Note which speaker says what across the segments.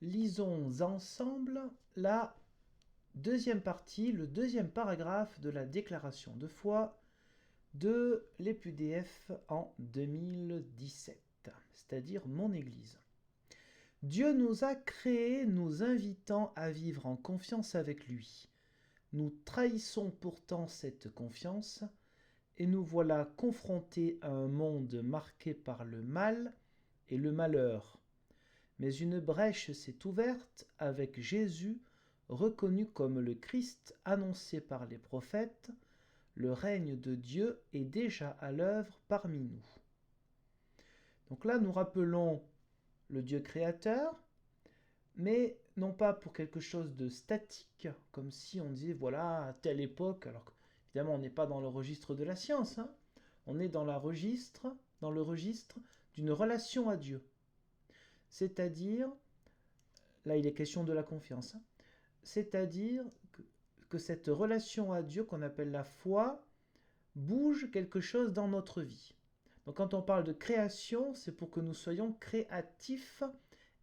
Speaker 1: Lisons ensemble la deuxième partie, le deuxième paragraphe de la déclaration de foi de l'EPUDF en 2017, c'est-à-dire mon Église. Dieu nous a créés, nous invitant à vivre en confiance avec lui. Nous trahissons pourtant cette confiance et nous voilà confrontés à un monde marqué par le mal et le malheur. Mais une brèche s'est ouverte avec Jésus, reconnu comme le Christ annoncé par les prophètes. Le règne de Dieu est déjà à l'œuvre parmi nous. Donc là, nous rappelons le Dieu créateur, mais non pas pour quelque chose de statique, comme si on disait, voilà, à telle époque, alors évidemment, on n'est pas dans le registre de la science, hein, on est dans le registre d'une relation à Dieu. C'est-à-dire, là il est question de la confiance, hein, c'est-à-dire que cette relation à Dieu qu'on appelle la foi bouge quelque chose dans notre vie. Donc quand on parle de création, c'est pour que nous soyons créatifs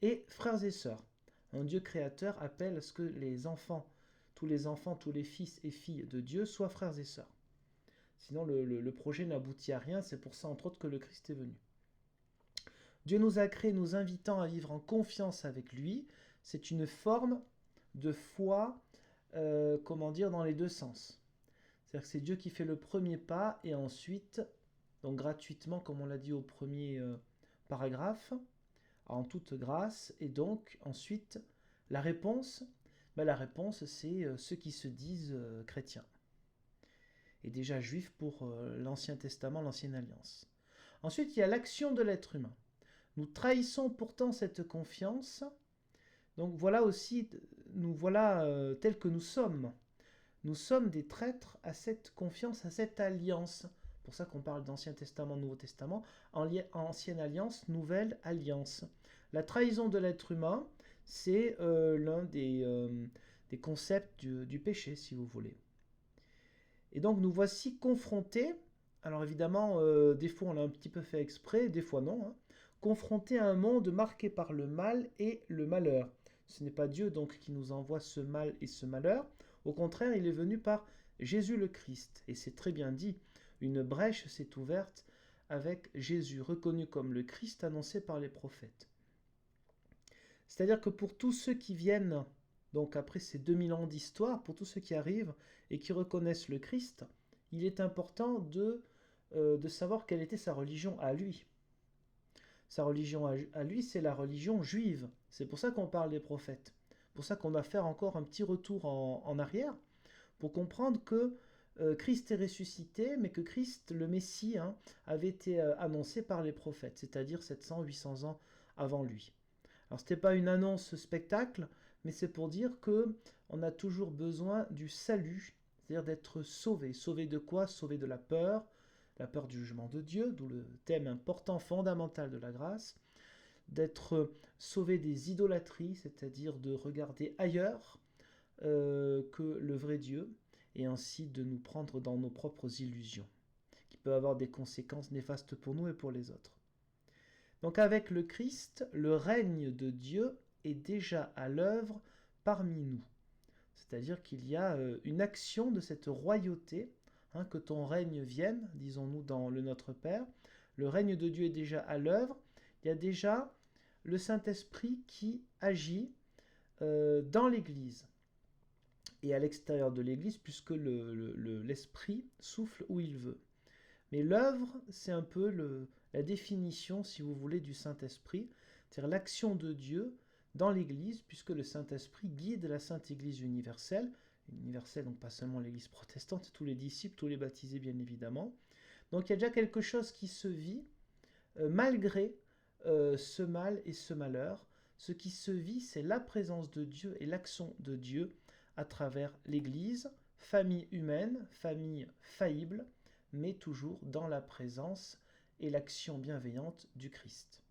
Speaker 1: et frères et sœurs. Un Dieu créateur appelle à ce que les enfants, tous les fils et filles de Dieu soient frères et sœurs. Sinon le projet n'aboutit à rien, c'est pour ça entre autres que le Christ est venu. Dieu nous a créés, nous invitant à vivre en confiance avec lui. C'est une forme de foi, dans les deux sens. C'est-à-dire que c'est Dieu qui fait le premier pas et ensuite, donc gratuitement, comme on l'a dit au premier paragraphe, en toute grâce, et donc ensuite, la réponse, c'est ceux qui se disent chrétiens. Et déjà juifs pour l'Ancien Testament, l'Ancienne Alliance. Ensuite, il y a l'action de l'être humain. Nous trahissons pourtant cette confiance. Donc voilà aussi, nous voilà tels que nous sommes. Nous sommes des traîtres à cette confiance, à cette alliance. C'est pour ça qu'on parle d'Ancien Testament, Nouveau Testament. Ancienne Alliance, Nouvelle Alliance. La trahison de l'être humain, c'est l'un des concepts du péché, si vous voulez. Et donc nous voici confrontés, alors évidemment, des fois on l'a un petit peu fait exprès, des fois non, hein, confrontés à un monde marqué par le mal et le malheur. Ce n'est pas Dieu donc qui nous envoie ce mal et ce malheur, au contraire il est venu par Jésus le Christ, et c'est très bien dit, une brèche s'est ouverte avec Jésus, reconnu comme le Christ annoncé par les prophètes. C'est-à-dire que pour tous ceux qui viennent, donc après ces 2000 ans d'histoire, pour tous ceux qui arrivent et qui reconnaissent le Christ, il est important de savoir quelle était sa religion à lui. Sa religion à lui, c'est la religion juive. C'est pour ça qu'on parle des prophètes. C'est pour ça qu'on va faire encore un petit retour en arrière, pour comprendre que Christ est ressuscité, mais que Christ, le Messie, hein, avait été annoncé par les prophètes, c'est-à-dire 700-800 ans avant lui. Alors c'était pas une annonce spectacle, mais c'est pour dire que on a toujours besoin du salut, c'est-à-dire d'être sauvé. Sauvé de quoi? Sauvé de la peur du jugement de Dieu, d'où le thème important, fondamental de la grâce, d'être sauvé des idolâtries, c'est-à-dire de regarder ailleurs que le vrai Dieu, et ainsi de nous prendre dans nos propres illusions, qui peuvent avoir des conséquences néfastes pour nous et pour les autres. Donc avec le Christ, le règne de Dieu est déjà à l'œuvre parmi nous. C'est-à-dire qu'il y a une action de cette royauté, hein, que ton règne vienne, disons-nous dans le Notre Père. Le règne de Dieu est déjà à l'œuvre. Il y a déjà le Saint-Esprit qui agit dans l'Église et à l'extérieur de l'Église, puisque l'Esprit souffle où il veut. Mais l'œuvre, c'est un peu la définition, si vous voulez, du Saint-Esprit, c'est-à-dire l'action de Dieu dans l'Église, puisque le Saint-Esprit guide la Sainte Église universelle, donc pas seulement l'Église protestante, tous les disciples, tous les baptisés bien évidemment. Donc il y a déjà quelque chose qui se vit, malgré ce mal et ce malheur. Ce qui se vit, c'est la présence de Dieu et l'action de Dieu à travers l'Église, famille humaine, famille faillible, mais toujours dans la présence et l'action bienveillante du Christ.